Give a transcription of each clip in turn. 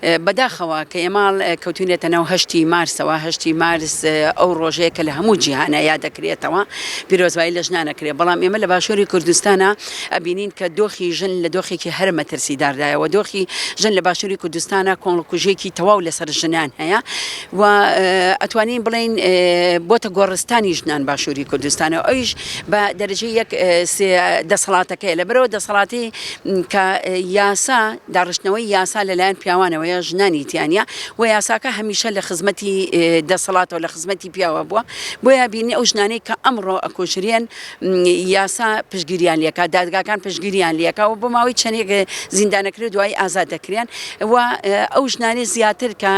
بەداخەوە کە ئێماڵ کەوتونێتە ناو هەشتی مارسەوە هەشتی مارس ئەو ڕۆژەیە کە لە هەموو جیهانە یاد دەکرێتەوە پیرۆزبایی لە ژنانەکرێت بەڵام ئێمە لە باشووری کوردستانە ئەبینین کە دۆخی ژن لە دۆخێکی هەر مەترسیداردایەوە دۆخی ژن لە باشووری کوردستانە کۆڵکوژێکی تەواو لەسەر ژنان هەیە و ئەتوانین بڵین بۆتە گۆڕستانی ژنان باشووری کوردستانە ئەویش بە دەرەجەی یەک دەسەڵاتەکەی لە بەرەوە دەسەڵاتی کە یاسا داڕشتنەوەی یاسا لەلایەن پیاوانەوەیە ژنانی تیانە و یاساکە هەمیشە لە خزمەتی دەسەڵاتەوە لە خزمەتی پیاوە بووە بۆیە بینی ئەو ژنانەی کە ئەمڕۆ ئەکۆژرێن یاسا پشگیریان لێکا دادگاکان پشگیریان لێکا و بۆ ماوەی چەندێک زیندانەکرێت دوای ئازاد دەکرێن و ئەو ژنانەی زیاتر کە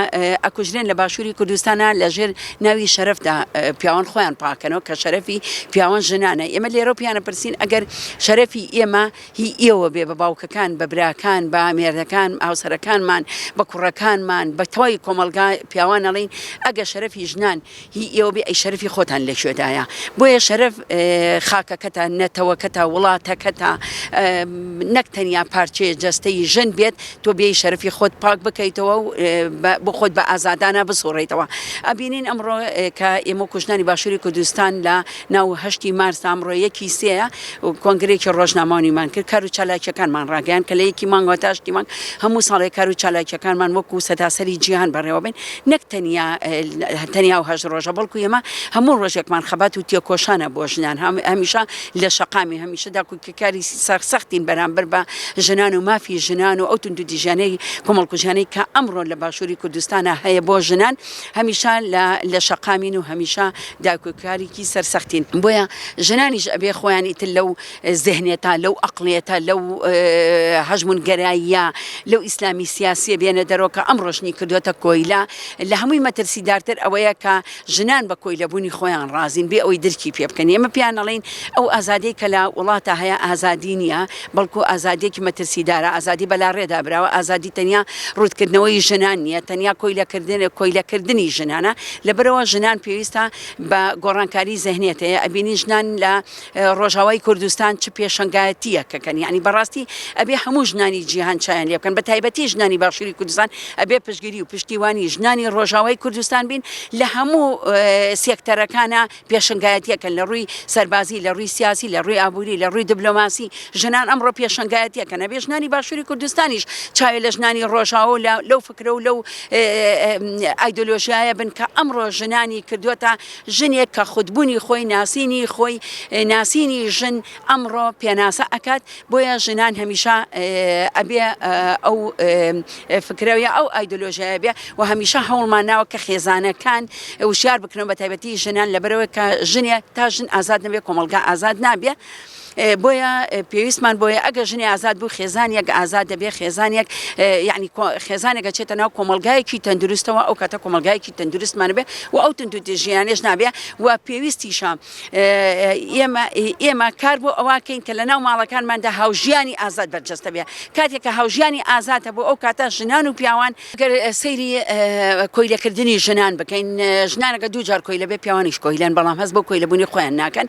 ئەکوژرێن لە باشووری کوردستانە لەژێر ناوی شەرەفدا پیاوان خۆیان پاکەنەوە کە شەرەفی پیاوان ژنانە ئێمە لێرە پیانە پرسین ئەگەر شەرەفی ئێمە هی ئێوە بێ بە باوکەکان بە براکان بە مێردەکان ئاوسەرەکانمان بە کوڕەکانمان بە تەواوی کۆمەلگا پیاوان ئەڵین ئەگە شەرەفی ژنان هی ئێوە بێ ئەی شەرەفی خۆتان لەکوێدایە بۆیە شەرەف خاکەکەتە نەتەوەکەتە وڵاتەکەتە نەک تەنیا پارچەیە جەستەی ژن بێت تۆ بێ شەرەفی خۆت پاک بکەیتەوە و بۆ خۆت بە ئازادانە بسوڕیتەوە ئەبینین ئەمڕۆ کە ئێمە کوژنانی باشووری کوردستان لە ناو هەشتی مارس ئەمڕۆ یەکی سێە کۆنگرێکی ڕۆژنامەوانیمان کرد کار و چالاکیەکانمان ڕاگەیان کە لە یەکی مانگەوە تا شتی مانگ هەموو ساڵێک کار و چالاکیەکانمان وەکو سەتاسەری جیهان بەڕێوە بن نەک تەنیا و هەژ ڕۆژە بەڵکو ئێمە هەموو ڕۆژێکمان خەبات و تێکۆشانە بۆ ژنان هەمیشە لە شەقامی هەمیشە داکاری سەختین بەرامبەر بە ژنان و مافی ژنان و ئەو تونند و دیژانەی کۆمەڵکوژانەی کە ئەمڕۆ لە باشووری کوردستانە هەیە بۆ ژنان هەمیشە لە شەقامین و هەمیشە داکۆکارێکی سەرسەختین بۆیە ژنانیش ئەبێ خۆیان ئیتر لەو زێهنێتە لەو ئەقڵێتە لەو هەژمونگەراییە لەو ئیسلامی سیاسیە بێنە دەرەوە کە ئەم ڕۆژنی کردوێتە کۆیلا لە هەمووی مەترسیدارتر ئەوەیە کە ژنان بە کۆیلەبوونی خۆیان ڕازین بێ ئەوەی درکی پێ بکەن ئێمە پیان ئەڵێن ئەو ئازادی کە لە وڵاتە هەیە ئازادی نییە بەڵکو ئازادێکی مەترسیدارە ئازادی بەلا ڕێدا براوە ئازادی تەنیا ڕوودکردنەوەی ژنان نییە تەنیا کۆیلەکردنی ژنانە لەبەرەوە ژنان پێویستە بە گۆڕانکاری زەهنێتەیە ئەبینی ژنان لە ڕۆژاوای کوردستان چ پێشنگایەتیە کەکەن یعنی بەڕاستی ئەبێ هەموو ژنانی جیهان چیان لێ بکەن بە تایبەتی ژنانی باشووری کوردستان ئەبێ پشتگیری و پشتیوانی ژنانی ڕۆژاوای کوردستان بین لە هەموو سێکتەرەکانە پێشنگایەتیەکەن لە ڕووی سەربازی لە ڕووی سیاسی لە ڕووی ئابووری لە ڕووی دیبلۆماسی ژنان ئەمڕۆ پێشنگایەتیەکەن ئەبێ ژنانی باشووری کوردستانیش چاوێ لە ژنانی ڕۆژاوە لەو فکرە و لەو ئایدۆلۆژیایە بن کە ئەمڕۆ ژنانی کردووەتە ژنێک کە خودبوونی خۆی ناسینی ژن ئەمڕۆ پێناسە ئەکات بۆیە ژنان هەمیشە ئەبێ ئەو فکرەوەیە ئەو ئایدۆلۆژیایە بێ و هەمیشە هەوڵمان ناوە کە خێزانەکان وشیار بکرن بە تایبەتی ژنان لەبەرەوە کە ژنێ تا ژن ئازاد نەبێ کۆمەلگا ئازاد نابێ بۆیە پێویستمان بۆیە ئەگە ژنی ئازاد بوو خێزانێک ئازاد دەبێ خێزانێک یعنی خێزانێکە چێتە ناو کۆمەلگایەکی تەندروستەوە ئەو کاتە کۆمەلگایەکی تەندروستمانە بێ و ئەو تند و ژیانێش نابێ و پێویستیشە ئێمە کار بۆ ئەوەکەین کە لە ناو ماڵەکانماندا هاوژیانی ئازاد بەرجەستە بێ کاتێک کە هاوژیانی ئازادە بۆ ئەو کاتە ژنان و پیاوان سەیری کۆیلەکردنی ژنان بکەین ژنانەکە دوو جار کۆیلە بێ پیاوانیش کۆیلەن بەڵام هەست بۆ کۆیلەبوونی خۆیان ناکەن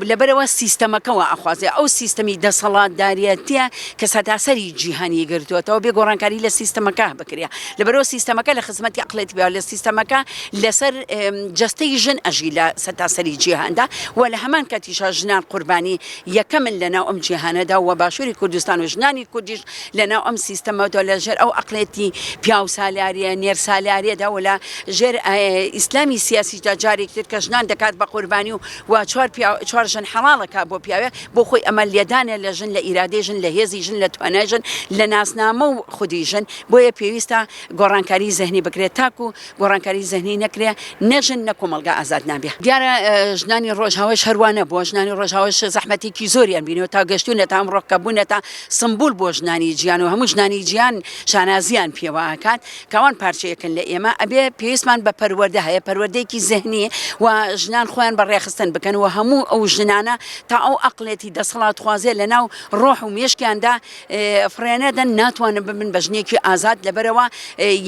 لەبەرەوە سیستەمەکەەوە ئەخوازێ ئەو سیستەمی دەسەڵاتداریەتە کە سەتاسەری جیهانی گرتووەتەوە بێ گۆڕانکاری لە سیستەمەکە بکرێ لەبەرەوە سیستەمەکە لە خزمەتی عقڵێتی بێ لە سیستەمەکە لەسەر جەستەی ژن ئەژی لە سەتاسەری جیهاندا و لە هەمان کاتیشە ژنان قوربانی یەکەمن لەناو ئەم جیهانەدا و باشووری کوردستان و ژنانی کوردیش لەناو ئەم سیستەمەوە لەژێر ئەو عقڵێتی پیاو سالاریە نێر سالاریەدا و لە ژێر ئیسلامی سیاسیدا جارێکتر کە ژنان دەکات بە قوربانی و چوار ژن حەڵاڵەکە بۆ پیاوێ بۆ خۆی ئەمە لێدانە لە ژن لە ئیرادەی ژن لە هێزی ژن لە توانای ژن لە ناسنامە و خودی ژن بۆیە پێویستە گۆڕانکاری زەهنی بکرێت تاکو گۆڕانکاری زەهنی نەکرێ نەژن نە کۆمەلگا ئازاد نابێ دیارە ژنانی ڕۆژهاوەش هەروانە بۆ ژنانی ڕۆژهاوەش زەحمەتێکی زۆریان بینەوە تا گەشتونە تا ئەمڕۆکەبوونە تا سمبول بۆ ژنانی گیان و هەموو ژنانی گیان شانازیان پێوەکات کاوان پارچەیەکن لە ئێمە ئەبێ پێویستمان بە پەروەردە هەیە پەروەردەیەکی زەهنی و ژنان خۆیان بەڕێخستن بکەن و هەموو ئەو ژنانە تا ئەو ئەو ئەقلێتی دەسەڵات خوازێ لە ناو ڕۆح و مێشکیاندا فرێنەدەن ناتوانن ببن بە ژنێکی ئازاد لەبەرەوە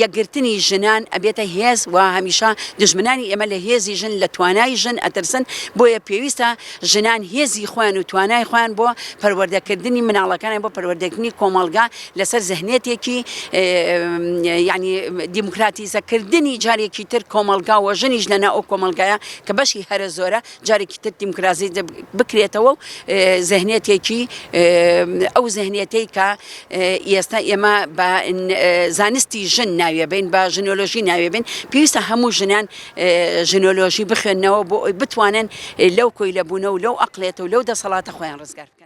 یەکگرتنی ژنان ئەبێتە هێز و هەمیشە دژمنانی ئێمە لە هێزی ژن لە توانای ژن ئەترسن بۆیە پێویستە ژنان هێزی خۆیان و توانای خۆیان بۆ پەروەردەکردنی مناڵەکانیان بۆ پەروەردەکردنی کۆمەڵگا لەسەر زەهنێتێکی یعنی دیموکراتیزەکردنی جارێکی تر کۆمەڵگا و ژنیش لەنا ئەو کۆمەلگایە کە بەشی هەرە زۆرە جارێکی تر دیموکراسی بکرێتەوە و زەهنێتێکی ئەو زەهنێتەی کە ئێستا ئێمە بە زانستی ژن ناوێبین بە ژنۆلۆژی ناوێبین پێویستە هەموو ژنان ژنۆلۆژی بخوێنەوە بۆ بتوانن لەو کۆی لەبوونە و لەو ئەقلێتە و لەو دەسەڵاتە خۆیان ڕزگار بکەن.